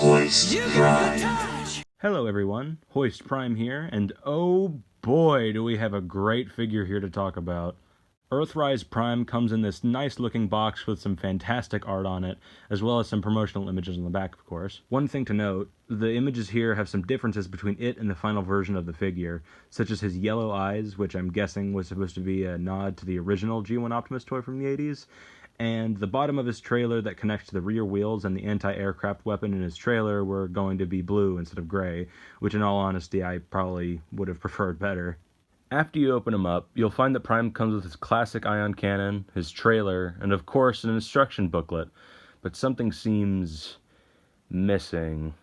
Hoist Prime. Hello everyone, Hoist Prime here, and oh boy do we have a great figure here to talk about. EARTHRISE Prime comes in this nice looking box with some fantastic art on it, as well as some promotional images on the back, of course. One thing to note, the images here have some differences between it and the final version of the figure, such as his yellow eyes, which I'm guessing was supposed to be a nod to the original G1 Optimus toy from the 80s, and the bottom of his trailer that connects to the rear wheels and the anti-aircraft weapon in his trailer were going to be blue instead of gray, which in all honesty I probably would have preferred better. After you open him up, you'll find that Prime comes with his classic ion cannon, his trailer, and of course an instruction booklet, but something seems missing.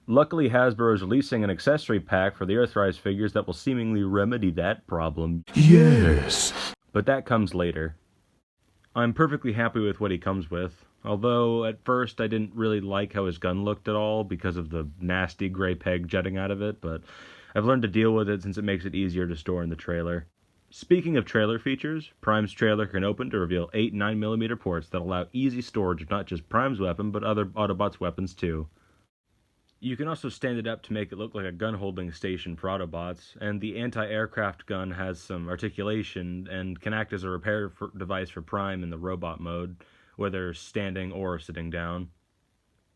Luckily, Hasbro is releasing an accessory pack for the EARTHRISE figures that will seemingly remedy that problem. Yes! But that comes later. I'm perfectly happy with what he comes with, although at first I didn't really like how his gun looked at all because of the nasty gray peg jutting out of it, but I've learned to deal with it since it makes it easier to store in the trailer. Speaking of trailer features, Prime's trailer can open to reveal 8 9mm ports that allow easy storage of not just Prime's weapon, but other Autobots' weapons too. You can also stand it up to make it look like a gun-holding station for Autobots, and the anti-aircraft gun has some articulation and can act as a repair device for Prime in the robot mode, whether standing or sitting down.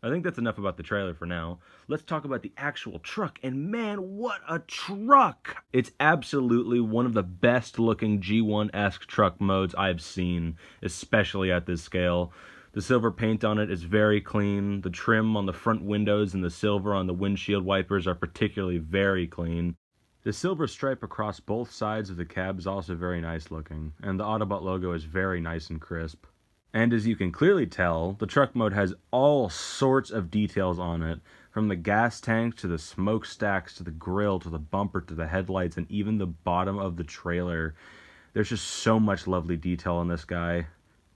I think that's enough about the trailer for now. Let's talk about the actual truck, and man, what a truck! It's absolutely one of the best looking G1-esque truck modes I've seen, especially at this scale. The silver paint on it is very clean, the trim on the front windows and the silver on the windshield wipers are particularly very clean. The silver stripe across both sides of the cab is also very nice looking, and the Autobot logo is very nice and crisp. And as you can clearly tell, the truck mode has all sorts of details on it, from the gas tank to the smokestacks to the grille to the bumper to the headlights and even the bottom of the trailer. There's just so much lovely detail on this guy.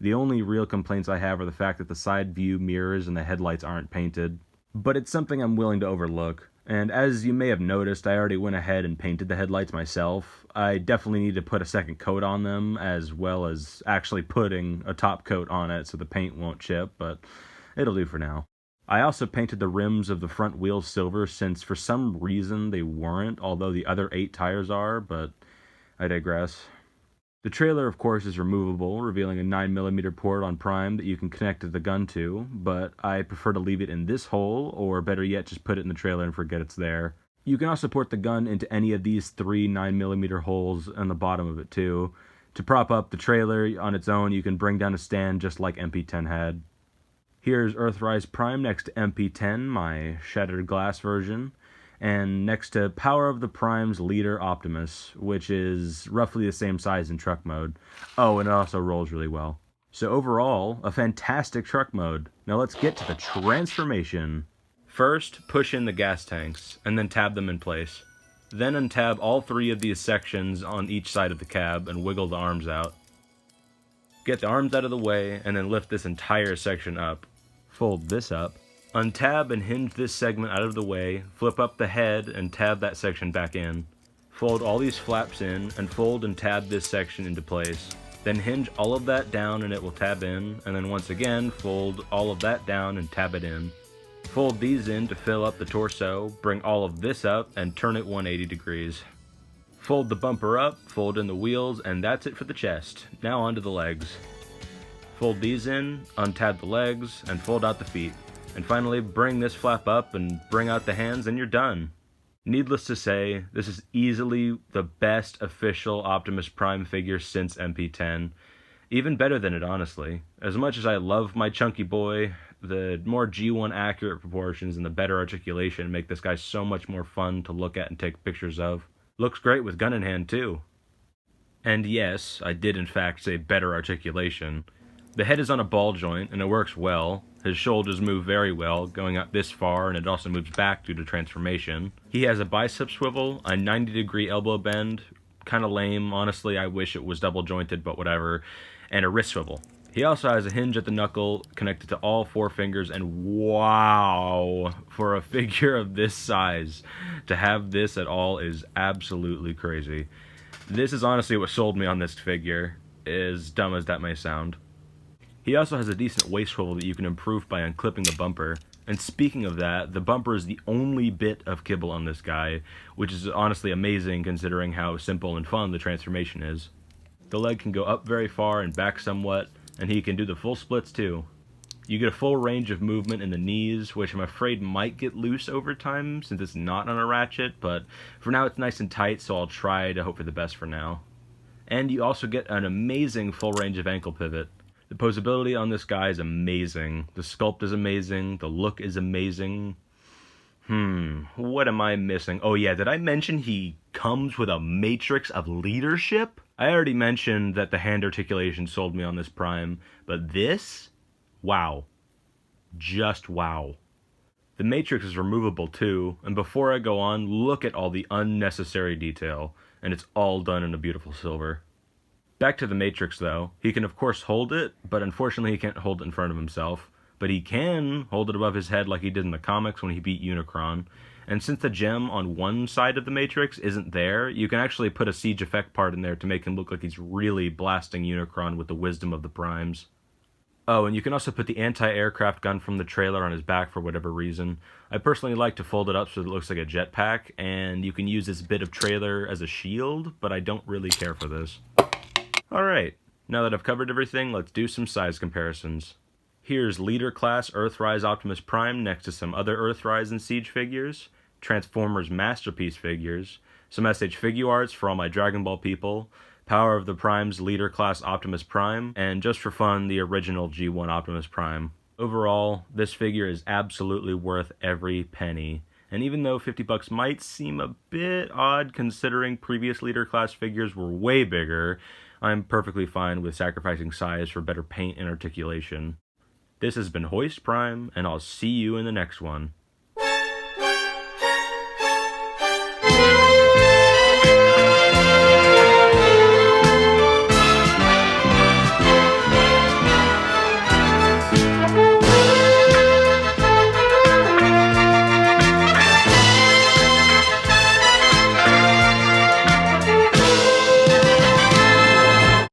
The only real complaints I have are the fact that the side view mirrors and the headlights aren't painted, but it's something I'm willing to overlook. And as you may have noticed, I already went ahead and painted the headlights myself. I definitely need to put a second coat on them, as well as actually putting a top coat on it so the paint won't chip, but it'll do for now. I also painted the rims of the front wheels silver since for some reason they weren't, although the other 8 tires are, but I digress. The trailer, of course, is removable, revealing a 9mm port on Prime that you can connect to the gun to, but I prefer to leave it in this hole, or better yet, just put it in the trailer and forget it's there. You can also port the gun into any of these 3 9mm holes on the bottom of it too. To prop up the trailer on its own, you can bring down a stand just like MP10 had. Here's EARTHRISE Prime next to MP10, my shattered glass version, and next to Power of the Prime's leader Optimus, which is roughly the same size in truck mode. Oh, and it also rolls really well. So overall, a fantastic truck mode. Now let's get to the transformation. First, push in the gas tanks, and then tab them in place. Then untab all 3 of these sections on each side of the cab and wiggle the arms out. Get the arms out of the way, and then lift this entire section up. Fold this up. Untab and hinge this segment out of the way, flip up the head and tab that section back in. Fold all these flaps in, and fold and tab this section into place. Then hinge all of that down and it will tab in, and then once again fold all of that down and tab it in. Fold these in to fill up the torso, bring all of this up and turn it 180 degrees. Fold the bumper up, fold in the wheels, and that's it for the chest. Now onto the legs. Fold these in, untab the legs, and fold out the feet. And finally, bring this flap up and bring out the hands and you're done. Needless to say, this is easily the best official Optimus Prime figure since MP10. Even better than it, honestly. As much as I love my chunky boy, the more G1 accurate proportions and the better articulation make this guy so much more fun to look at and take pictures of. Looks great with gun in hand too. And yes, I did in fact say better articulation. The head is on a ball joint and it works well. His shoulders move very well, going out this far, and it also moves back due to transformation. He has a bicep swivel, a 90-degree elbow bend, kinda lame, honestly I wish it was double jointed, but whatever, and a wrist swivel. He also has a hinge at the knuckle connected to all 4 fingers, and wow, for a figure of this size, to have this at all is absolutely crazy. This is honestly what sold me on this figure, as dumb as that may sound. He also has a decent waist swivel that you can improve by unclipping the bumper, And speaking of that, the bumper is the only bit of kibble on this guy, which is honestly amazing considering how simple and fun the transformation is. The leg can go up very far and back somewhat, and he can do the full splits too. You get a full range of movement in the knees, which I'm afraid might get loose over time since it's not on a ratchet, but for now it's nice and tight, so I'll try to hope for the best for now. And you also get an amazing full range of ankle pivot. The posability on this guy is amazing. The sculpt is amazing. The look is amazing. What am I missing? Oh yeah, did I mention he comes with a matrix of leadership? I already mentioned that the hand articulation sold me on this Prime, but this? Wow. Just wow. The matrix is removable too, and before I go on, look at all the unnecessary detail, and it's all done in a beautiful silver. Back to the matrix though, he can of course hold it, but unfortunately he can't hold it in front of himself. But he can hold it above his head like he did in the comics when he beat Unicron. And since the gem on one side of the Matrix isn't there, you can actually put a siege effect part in there to make him look like he's really blasting Unicron with the wisdom of the Primes. Oh, and you can also put the anti-aircraft gun from the trailer on his back for whatever reason. I personally like to fold it up so that it looks like a jetpack, and you can use this bit of trailer as a shield, but I don't really care for this. Alright, now that I've covered everything, let's do some size comparisons. Here's Leader Class EARTHRISE Optimus Prime next to some other EARTHRISE and Siege figures, Transformers Masterpiece figures, some SH Figuarts for all my Dragon Ball people, Power of the Prime's Leader Class Optimus Prime, and just for fun, the original G1 Optimus Prime. Overall, this figure is absolutely worth every penny. And even though $50 might seem a bit odd considering previous Leader Class figures were way bigger, I'm perfectly fine with sacrificing size for better paint and articulation. This has been Hoist Prime, and I'll see you in the next one.